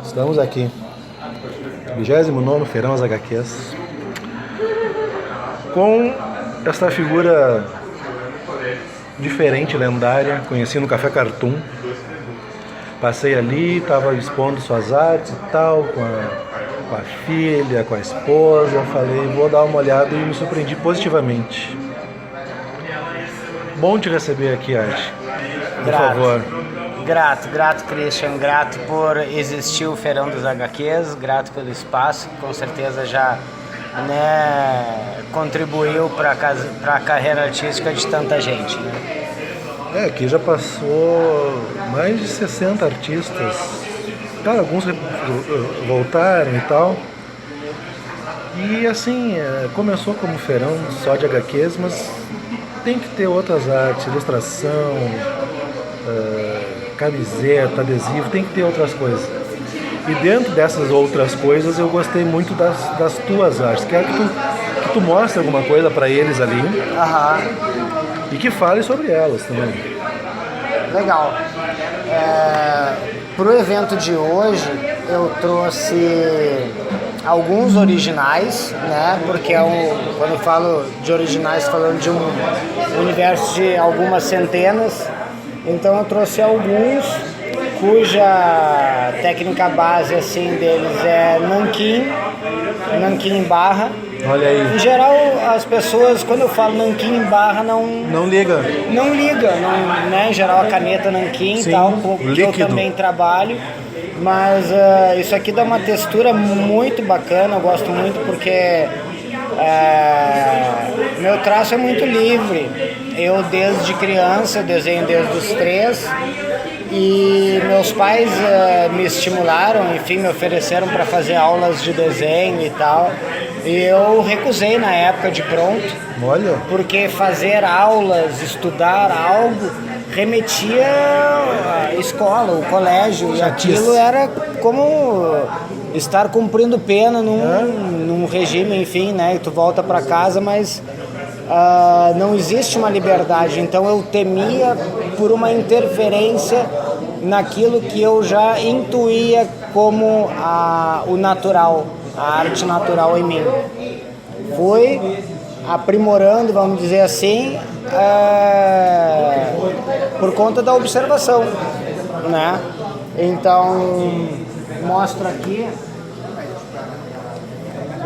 Estamos aqui, 29º Feirão das HQs, com esta figura diferente, lendária, conheci no Café Cartoon. Passei ali, estava expondo suas artes e tal, com a filha, com a esposa. Falei, vou dar uma olhada e me surpreendi positivamente. Bom te receber aqui, Arte. Por favor. Grato, Christian. Grato por existir o Feirão dos HQs, grato pelo espaço, que com certeza já contribuiu para a carreira artística de tanta gente. Né? Aqui já passou mais de 60 artistas. Claro, alguns voltaram e tal. E assim, começou como feirão só de HQs, mas tem que ter outras artes, ilustração, camiseta, adesivo, tem que ter outras coisas. E dentro dessas outras coisas eu gostei muito das tuas artes. Quero que tu mostre alguma coisa para eles ali. E que fale sobre elas também. Legal. Para o evento de hoje eu trouxe alguns originais, né? Porque quando eu falo de originais, falando de um universo de algumas centenas. Então eu trouxe alguns cuja técnica base assim deles é nanquim em barra. Olha aí. Em geral, as pessoas, quando eu falo nanquim em barra, não liga, né? Em geral, a caneta nanquim e tal, que eu também trabalho. Mas isso aqui dá uma textura muito bacana, eu gosto muito porque meu traço é muito livre. Eu desde criança, eu desenho desde os 3 e meus pais me estimularam, enfim, me ofereceram para fazer aulas de desenho e tal. E eu recusei na época de pronto. Olha. Porque fazer aulas, estudar algo, remetia à escola, o colégio, e aquilo era como estar cumprindo pena num regime, enfim, né? E tu volta para casa, mas não existe uma liberdade. Então eu temia por uma interferência naquilo que eu já intuía como o natural, a arte natural em mim. Fui aprimorando, vamos dizer assim, por conta da observação, né? Então, mostro aqui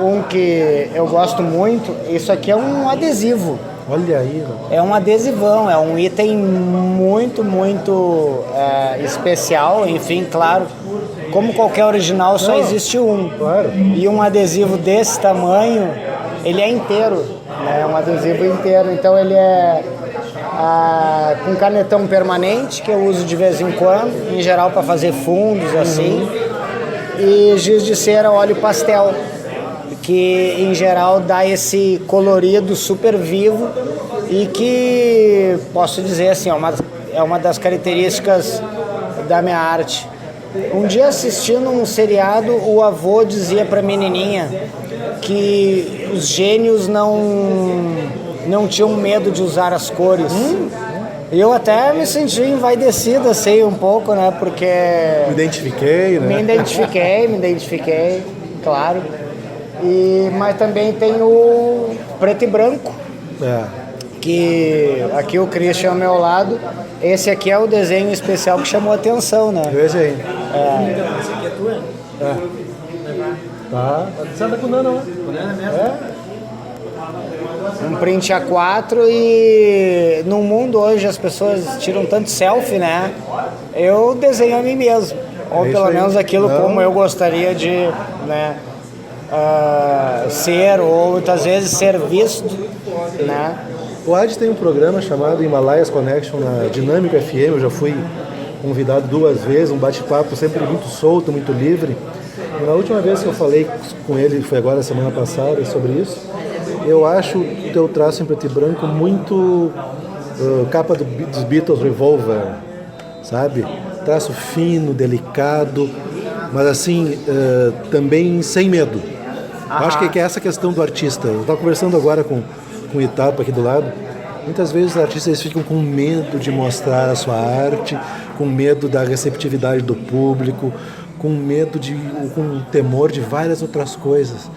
um que eu gosto muito. Isso aqui é um adesivo. Olha aí. É um adesivão, é um item muito especial. Enfim, claro, como qualquer original, só existe um. Claro. E um adesivo desse tamanho, ele é inteiro, né? É um adesivo inteiro. Então ele é com canetão permanente, que eu uso de vez em quando, em geral para fazer fundos assim, e giz de cera óleo pastel, que em geral dá esse colorido super vivo e que, posso dizer assim, é uma das características da minha arte. Um dia, assistindo um seriado, o avô dizia pra menininha que os gênios não tinham medo de usar as cores. Eu até me senti envaidecido assim um pouco, né? Porque Me identifiquei, né? Me identifiquei, claro. Mas também tem o preto e branco, que aqui o Christian ao meu lado. Esse aqui é o desenho especial que chamou a atenção, né? Veja aí. Esse aqui é tua? Tá. Você anda com o Nano, né? Com o Nano mesmo? Um print A4 e no mundo hoje as pessoas tiram tanto selfie, né? Eu desenho a mim mesmo. Ou pelo menos aquilo como eu gostaria de, né? Ser, ou muitas vezes ser visto, né? O Adi tem um programa chamado Himalayas Connection na Dinâmica FM. Eu já fui convidado 2 vezes, um bate-papo sempre muito solto, muito livre. E na última vez que eu falei com ele, foi agora semana passada, sobre isso, eu acho o teu traço em preto e branco muito capa dos Beatles Revolver, sabe? Traço fino, delicado, mas assim, também sem medo. Eu acho que é essa questão do artista. Eu estava conversando agora com o Itapa aqui do lado. Muitas vezes os artistas eles ficam com medo de mostrar a sua arte, com medo da receptividade do público, com medo com temor de várias outras coisas.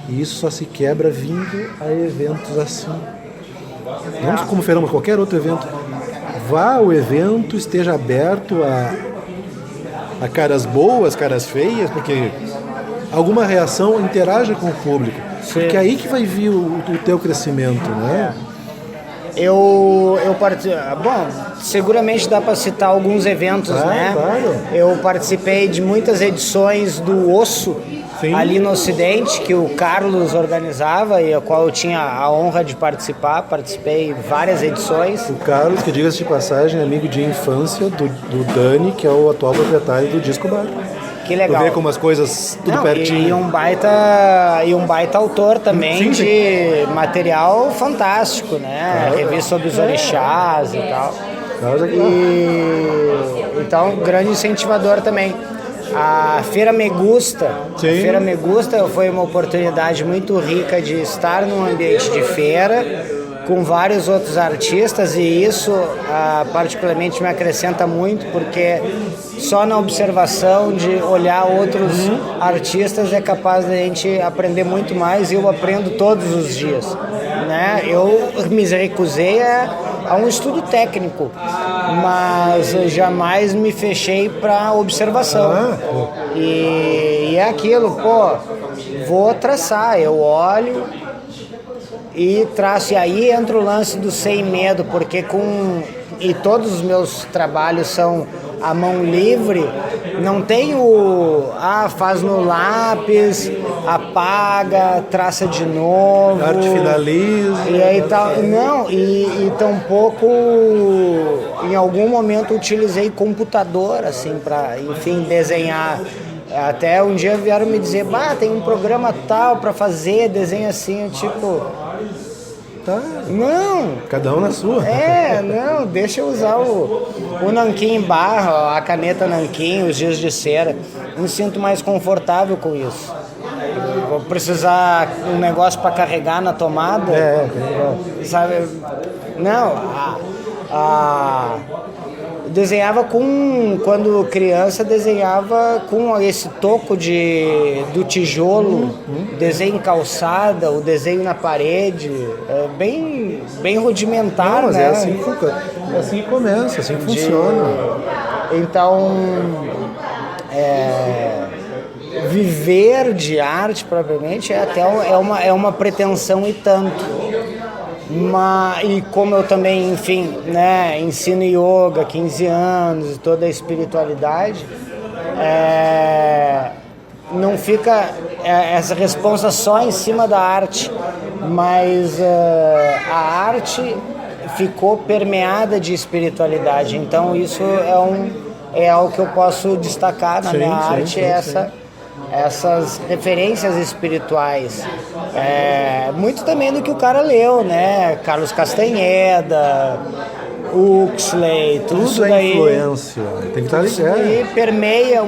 E isso só se quebra vindo a eventos assim. Não como feirão, mas qualquer outro evento. Vá ao evento, esteja aberto a caras boas, caras feias, porque alguma reação interaja com o público. Sim. Porque é aí que vai vir o teu crescimento, né? Bom, seguramente dá para citar alguns eventos, né? Claro. Eu participei de muitas edições do Osso, sim, ali no Ocidente, que o Carlos organizava e a qual eu tinha a honra de participar. Participei várias edições. O Carlos, que diga-se de passagem, é amigo de infância do Dani, que é o atual proprietário do Disco Bar. Que legal. Tu vê como as coisas tudo pertinho. E um baita autor também, sim, de material fantástico, né? Revista sobre os orixás e tal. Então, grande incentivador também. A Feira Me Gusta. Sim. A Feira Me Gusta foi uma oportunidade muito rica de estar num ambiente de feira com vários outros artistas, e isso particularmente me acrescenta muito, porque só na observação de olhar outros artistas é capaz de a gente aprender muito mais, e eu aprendo todos os dias, né? Eu me recusei a um estudo técnico, mas jamais me fechei para observação. E é aquilo, vou traçar, eu olho e traço, e aí entra o lance do sem medo, porque e todos os meus trabalhos são a mão livre, não tem faz no lápis, apaga, traça de novo, arte finaliza, e aí tal, não, e tampouco em algum momento utilizei computador assim para, enfim, desenhar. Até um dia vieram me dizer, tem um programa tal para fazer desenho assim, tipo, tá, não, cada um na sua. Não, deixa eu usar o nanquim em barra, a caneta nanquim, os giz de cera. Me sinto mais confortável com isso. Vou precisar um negócio para carregar na tomada. Sabe? Não, desenhava quando criança, desenhava com esse toco do tijolo, desenho em calçada, o desenho na parede, bem rudimentar. Não, mas né? É assim que começa, assim que funciona. Então, viver de arte propriamente é uma pretensão e tanto. E como eu também, enfim, né, ensino yoga, 15 anos, toda a espiritualidade, não fica essa responsa só em cima da arte, mas a arte ficou permeada de espiritualidade. Então isso é algo que eu posso destacar na minha arte, essas referências espirituais. Muito também do que o cara leu, né? Carlos Castanheda, Huxley, tudo daí. Influência, tem que estar ligado. E permeia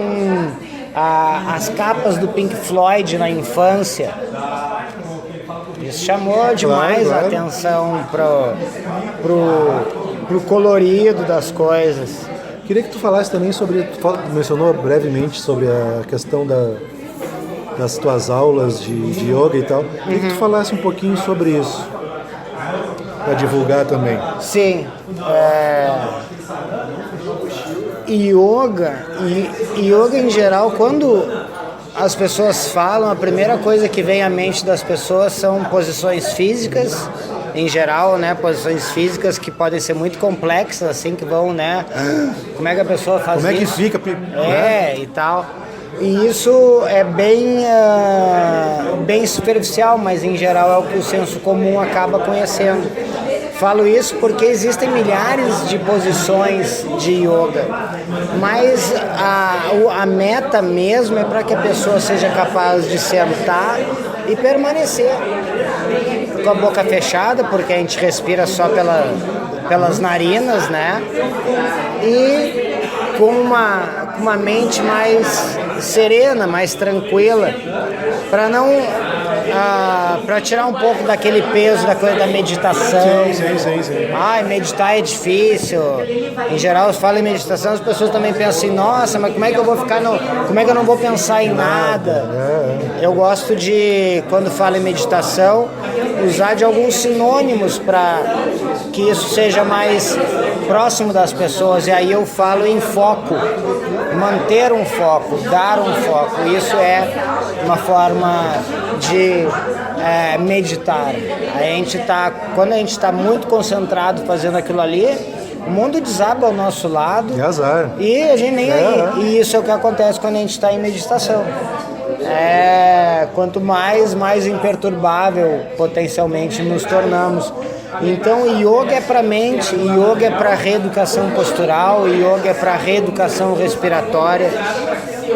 as capas do Pink Floyd na infância. Isso chamou demais a atenção pro colorido das coisas. Queria que tu falasse também mencionou brevemente sobre a questão das tuas aulas de yoga e tal. Queria que tu falasse um pouquinho sobre isso, para divulgar também. Sim. Yoga em geral, quando as pessoas falam, a primeira coisa que vem à mente das pessoas são posições físicas, em geral, né, posições físicas que podem ser muito complexas, assim, que vão, né, como é que a pessoa faz isso? Como é que fica? E tal. E isso é bem superficial, mas em geral é o que o senso comum acaba conhecendo. Falo isso porque existem milhares de posições de yoga, mas a meta mesmo é para que a pessoa seja capaz de sentar e permanecer com a boca fechada, porque a gente respira só pelas narinas, né? E com uma mente mais serena, mais tranquila, para não para tirar um pouco daquele peso da coisa da meditação. Sim. Ai, meditar é difícil. Em geral, se fala em meditação, as pessoas também pensam assim, nossa, mas como é que eu vou ficar como é que eu não vou pensar em nada? Eu gosto de, quando falo em meditação, usar de alguns sinônimos para que isso seja mais próximo das pessoas. E aí eu falo em foco, manter um foco, dar um foco. Isso é uma forma de meditar. Quando a gente está muito concentrado fazendo aquilo ali, o mundo desaba ao nosso lado. Que azar. E a gente nem aí. E isso é o que acontece quando a gente está em meditação. Quanto mais imperturbável potencialmente nos tornamos. Então, yoga é para mente, yoga é para reeducação postural, yoga é para reeducação respiratória.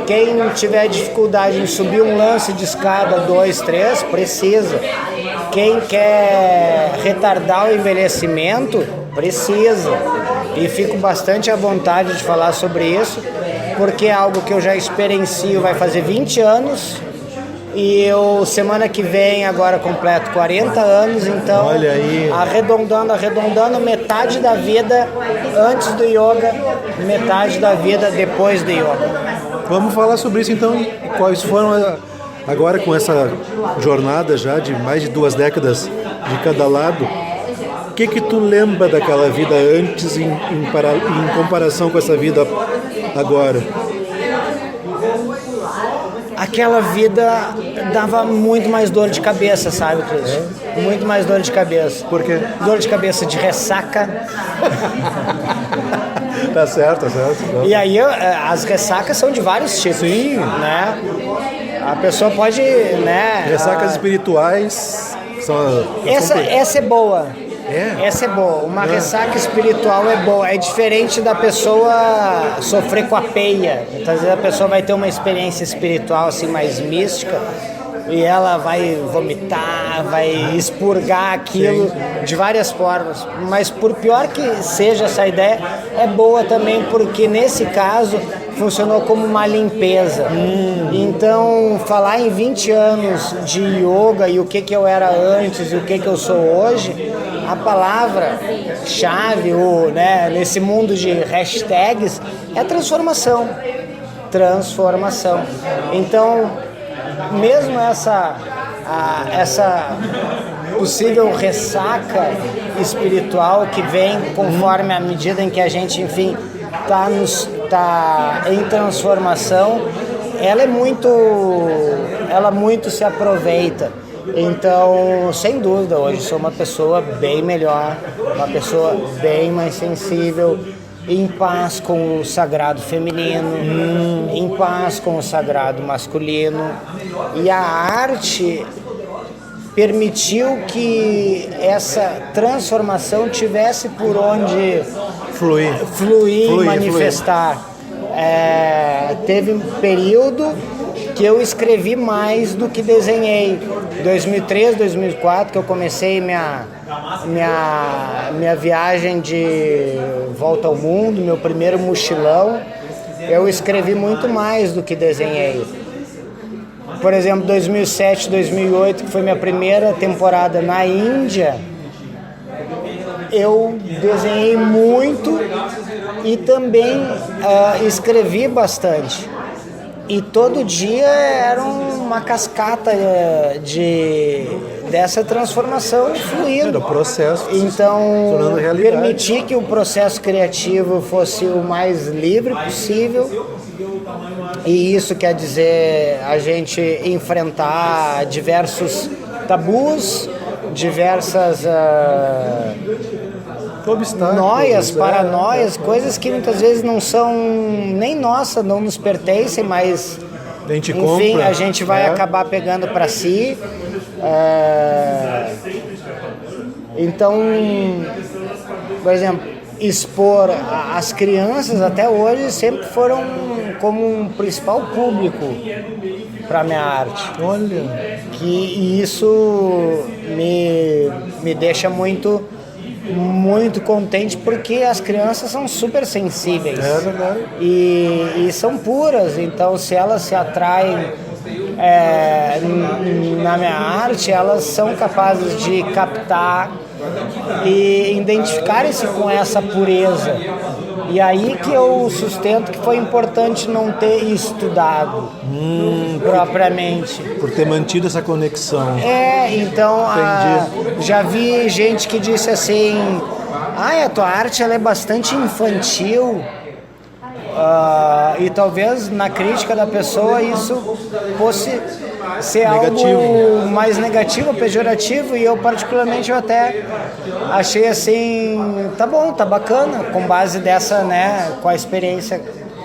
Quem tiver dificuldade em subir um lance de escada 2, 3, precisa. Quem quer retardar o envelhecimento, precisa. E fico bastante à vontade de falar sobre isso, porque é algo que eu já experiencio, vai fazer 20 anos. E eu, semana que vem, agora completo 40 anos, então, olha aí, arredondando, metade da vida antes do yoga, metade da vida depois do yoga. Vamos falar sobre isso então, quais foram, agora com essa jornada já de mais de 2 décadas de cada lado, o que tu lembra daquela vida antes em comparação com essa vida agora? Aquela vida dava muito mais dor de cabeça, sabe, Cris? Muito mais dor de cabeça. Por quê? Dor de cabeça de ressaca. Tá certo. E aí as ressacas são de vários tipos. Sim. Né? A pessoa pode, né? Ressacas espirituais são... Essa é boa. Essa é boa. Uma ressaca espiritual é boa. É diferente da pessoa sofrer com a peia. Então, às vezes a pessoa vai ter uma experiência espiritual assim mais mística e ela vai vomitar, vai expurgar aquilo de várias formas. Mas por pior que seja essa ideia, é boa também porque nesse caso funcionou como uma limpeza. Então, falar em 20 anos de yoga e o que eu era antes e o que eu sou hoje, a palavra-chave, nesse mundo de hashtags, é transformação. Transformação. Então, mesmo essa possível ressaca espiritual que vem conforme a medida em que a gente, enfim, tá em transformação, ela muito se aproveita. Então, sem dúvida, hoje sou uma pessoa bem melhor, uma pessoa bem mais sensível, em paz com o sagrado feminino, em paz com o sagrado masculino. E a arte permitiu que essa transformação tivesse por onde fluir e manifestar. Teve um período que eu escrevi mais do que desenhei. 2003, 2004, que eu comecei minha viagem de volta ao mundo, meu primeiro mochilão, eu escrevi muito mais do que desenhei. Por exemplo, 2007, 2008, que foi minha primeira temporada na Índia, eu desenhei muito e também escrevi bastante. E todo dia era uma cascata dessa transformação fluindo. Era o processo. Então, permitir que o processo criativo fosse o mais livre possível. E isso quer dizer a gente enfrentar diversos tabus, diversas noias, paranoias, coisas que muitas vezes não são nem nossas, não nos pertencem, mas enfim, a gente vai acabar pegando para si. Então, por exemplo, expor as crianças até hoje sempre foram como um principal público para minha arte. Olha. E isso me deixa muito contente, porque as crianças são super sensíveis. É verdade. E são puras, então se elas se atraem na minha arte, elas são capazes de captar e identificarem-se com essa pureza. E aí que eu sustento que foi importante não ter estudado propriamente. Por ter mantido essa conexão. Então já vi gente que disse assim, a tua arte ela é bastante infantil. E talvez na crítica da pessoa isso fosse ser negativo. Algo mais negativo, pejorativo, e eu particularmente eu até achei assim, tá bom, tá bacana, com base dessa, né, com a experiência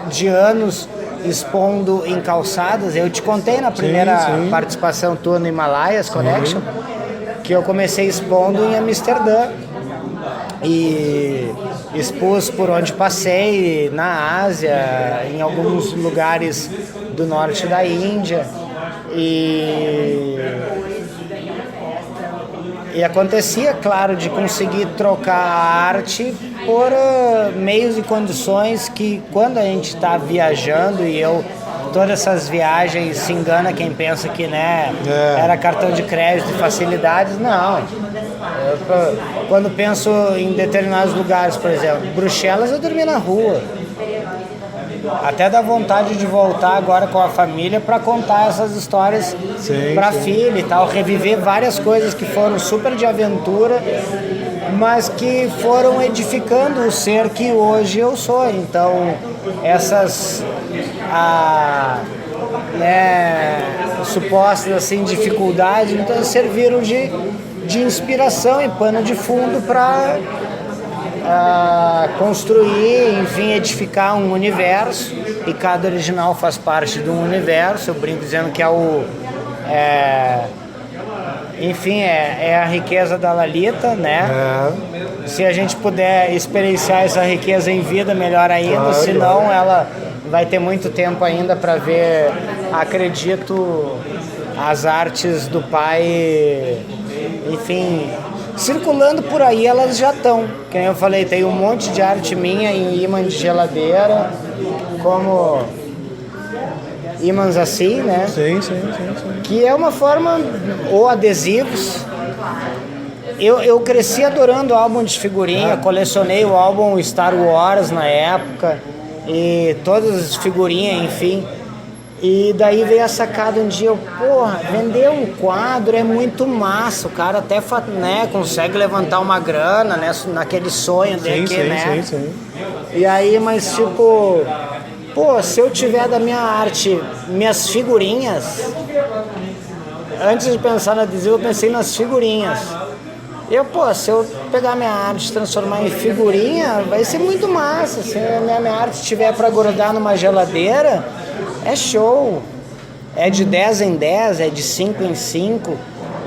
de anos expondo em calçadas. Eu te contei na primeira participação tua no Himalayas Connection que eu comecei expondo em Amsterdã e expus por onde passei, na Ásia, em alguns lugares do norte da Índia. E acontecia, claro, de conseguir trocar a arte por meios e condições que, quando a gente está viajando, e todas essas viagens, se engana quem pensa que, né, era cartão de crédito e facilidades. Não. Quando penso em determinados lugares, por exemplo, Bruxelas, eu dormi na rua. Até dá vontade de voltar agora com a família para contar essas histórias para a filha e tal, reviver várias coisas que foram super de aventura, mas que foram edificando o ser que hoje eu sou. Então, essas supostas assim, dificuldades, então, serviram de inspiração e pano de fundo para construir, enfim, edificar um universo, e cada original faz parte de um universo. Eu brinco dizendo que enfim, é a riqueza da Lalita, né? Se a gente puder experienciar essa riqueza em vida, melhor ainda, senão ela vai ter muito tempo ainda para ver, acredito, as artes do pai, enfim, circulando por aí. Elas já estão, como eu falei, tem um monte de arte minha em imã de geladeira, como ímãs assim, né? Sim. Que é uma forma, ou adesivos. Eu cresci adorando álbum de figurinha, colecionei o álbum Star Wars na época, e todas as figurinhas, enfim. E daí veio a sacada um dia, vender um quadro é muito massa, o cara até, né, consegue levantar uma grana, né, naquele sonho dele, né? Sim. E aí, mas tipo, se eu tiver da minha arte, minhas figurinhas, antes de pensar no adesivo, eu pensei nas figurinhas. Se eu pegar minha arte e transformar em figurinha, vai ser muito massa. Se a minha arte estiver para grudar numa geladeira, é show. É de 10 em 10, é de 5 em 5,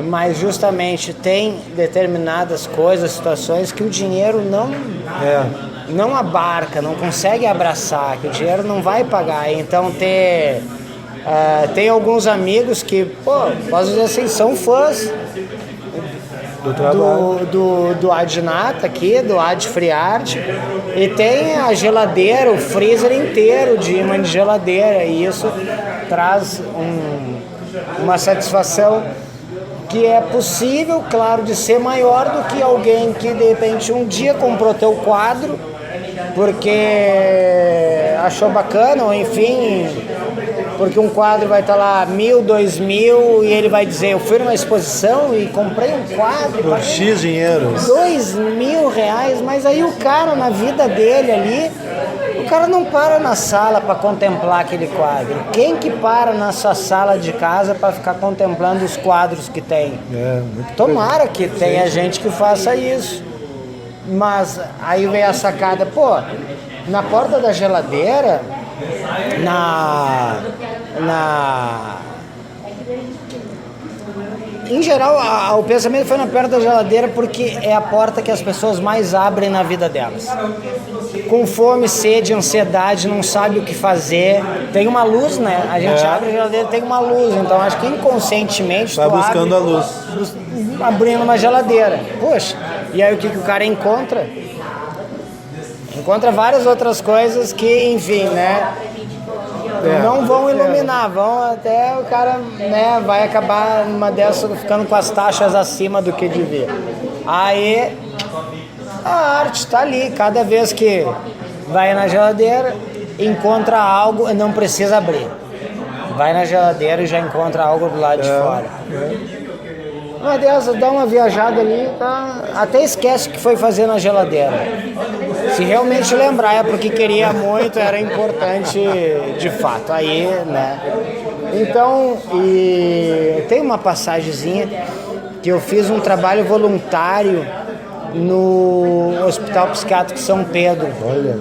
mas justamente tem determinadas coisas, situações que o dinheiro não abarca, não consegue abraçar, que o dinheiro não vai pagar. Então tem alguns amigos que, posso dizer assim, são fãs do Adnata aqui, do Ad Free Art, e tem a geladeira, o freezer inteiro de imã de geladeira, e isso traz uma satisfação que é possível, claro, de ser maior do que alguém que de repente um dia comprou teu quadro porque achou bacana, ou enfim, porque um quadro vai estar lá 1.000, 2.000, e ele vai dizer, eu fui numa exposição e comprei um quadro por X dinheiro, R$2.000, mas aí o cara, na vida dele ali, o cara não para na sala para contemplar aquele quadro. Quem que para na sua sala de casa para ficar contemplando os quadros que tem? Tomara que tenha gente que faça isso. Mas aí vem a sacada, na porta da geladeira, em geral, o pensamento foi na porta da geladeira porque é a porta que as pessoas mais abrem na vida delas. Com fome, sede, ansiedade, não sabe o que fazer. Tem uma luz, né? A gente abre a geladeira, tem uma luz. Então, acho que inconscientemente vai buscando a luz. Abrindo uma geladeira. Poxa, e aí o que o cara encontra? Encontra várias outras coisas que, enfim, né? não vão iluminar, vão até o cara, né, vai acabar numa dessas ficando com as taxas acima do que devia. Aí a arte tá ali, cada vez que vai na geladeira, encontra algo, não precisa abrir. Vai na geladeira e já encontra algo do lado de fora. Uma dessas, dá uma viajada ali, tá? Até esquece o que foi fazer na geladeira. Se realmente lembrar é porque queria muito, era importante de fato. Aí, né? Então, e tem uma passagemzinha que eu fiz um trabalho voluntário no Hospital Psiquiátrico São Pedro. Olha.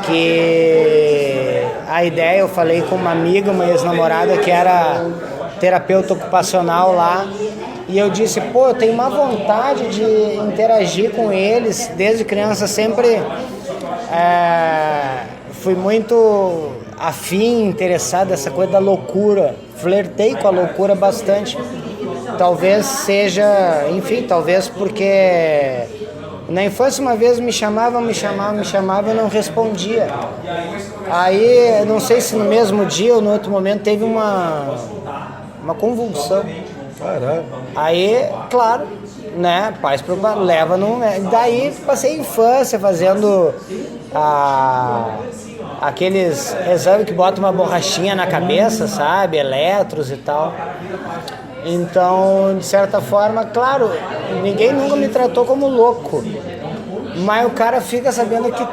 Que a ideia, eu falei com uma amiga, uma ex-namorada que era terapeuta ocupacional lá, e eu disse, pô, eu tenho uma vontade de interagir com eles, desde criança sempre fui muito afim, interessado nessa coisa da loucura, flertei com a loucura bastante, talvez seja, enfim, talvez porque na infância uma vez me chamava, eu não respondia. Aí, não sei se no mesmo dia ou no outro momento teve uma convulsão. Caraca. Aí, claro, né, pais preocupados, leva no... Daí passei a infância fazendo aqueles exames que botam uma borrachinha na cabeça, sabe, eletros e tal. Então, de certa forma, claro, ninguém nunca me tratou como louco, mas o cara fica sabendo que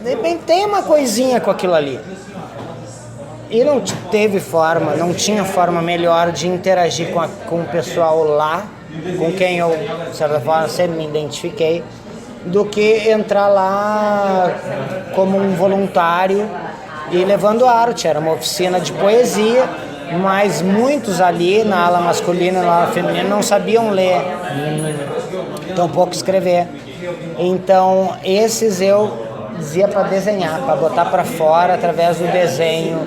de repente tem uma coisinha com aquilo ali. E não tinha forma melhor de interagir com o pessoal lá, com quem eu, de certa forma, sempre me identifiquei, do que entrar lá como um voluntário e levando arte. Era uma oficina de poesia, mas muitos ali, na ala masculina e na ala feminina, não sabiam ler, tampouco escrever. Então, esses eu dizia para desenhar, para botar para fora através do desenho.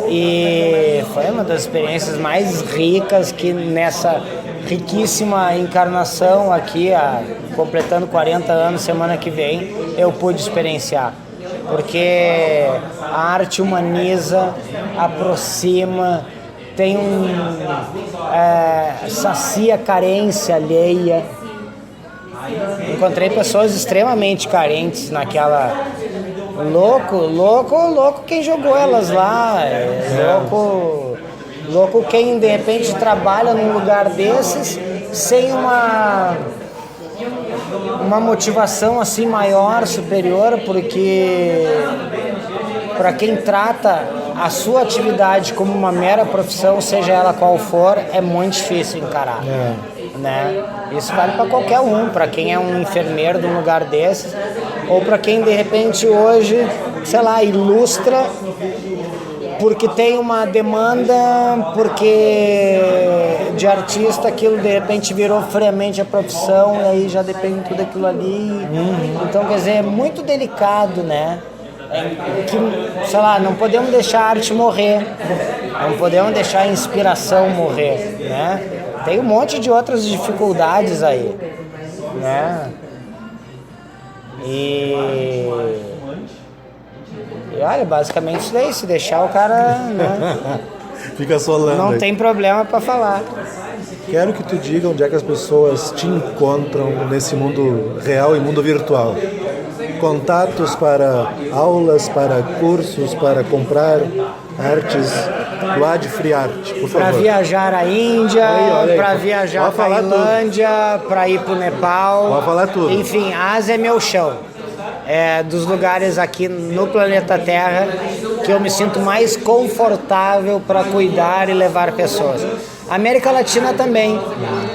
E foi uma das experiências mais ricas que nessa riquíssima encarnação aqui, completando 40 anos semana que vem, eu pude experienciar. Porque a arte humaniza, aproxima, tem sacia a carência alheia. Encontrei pessoas extremamente carentes naquela... Louco quem jogou elas lá, louco quem de repente trabalha num lugar desses sem uma motivação assim maior, superior, porque para quem trata a sua atividade como uma mera profissão, seja ela qual for, é muito difícil encarar. Né? Isso vale para qualquer um, para quem é um enfermeiro de um lugar desses, ou para quem de repente hoje, sei lá, ilustra porque tem uma demanda, porque de artista aquilo de repente virou friamente a profissão e aí já depende de tudo aquilo ali. Então, quer dizer, é muito delicado, né? Que, sei lá, não podemos deixar a arte morrer, não podemos deixar a inspiração morrer, né? Tem um monte de outras dificuldades aí, né? E olha, basicamente isso daí, se deixar o cara, né? Fica solando. Não aí. tem problema para falar. Quero que tu diga onde é que as pessoas te encontram nesse mundo real e mundo virtual. Contatos para aulas, para cursos, para comprar artes do Ad Free Art, por favor. Para viajar à Índia, para viajar para a Tailândia, para ir para o Nepal. Pode falar tudo. Enfim, a Ásia é meu chão. É dos lugares aqui no planeta Terra que eu me sinto mais confortável para cuidar e levar pessoas. América Latina também.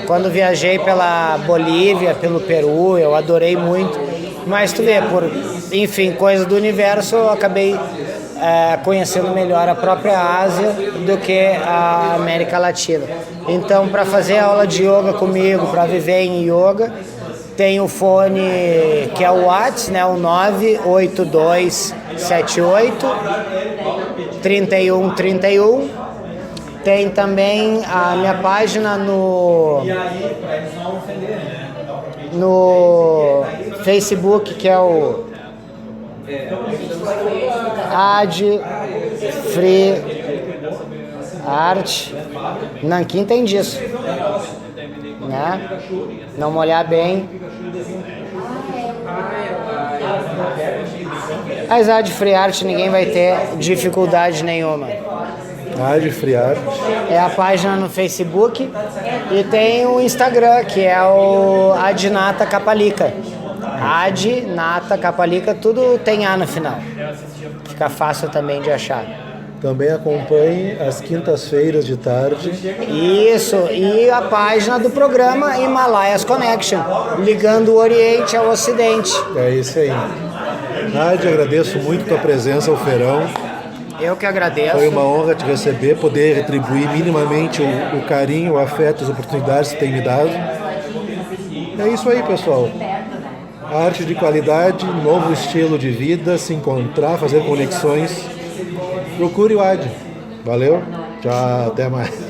Quando viajei pela Bolívia, pelo Peru, eu adorei muito. Mas tu vê, por, enfim, coisas do universo, eu acabei conhecendo melhor a própria Ásia do que a América Latina. Então, para fazer aula de yoga comigo, para viver em yoga, tem o fone que é o WhatsApp, né, o 98278 3131. Tem também a minha página no Facebook, que é o Free Art. Nanquim tem disso, né? Não olhar bem. Apesar de Free Art, ninguém vai ter dificuldade nenhuma. Ad Free Art. É a página no Facebook e tem o Instagram, que é o Adnata Capalica. Adnata Capalica, tudo tem A no final. Fica fácil também de achar. Também acompanhe às quintas-feiras de tarde. Isso, e a página do programa Himalayas Connection, ligando o Oriente ao Ocidente. É isso aí. Nádia, agradeço muito tua presença ao Feirão. Eu que agradeço. Foi uma honra te receber, poder retribuir minimamente o carinho, o afeto, as oportunidades que tem me dado. É isso aí, pessoal. Arte de qualidade, novo estilo de vida, se encontrar, fazer conexões. Procure o Ad. Valeu? Tchau, até mais.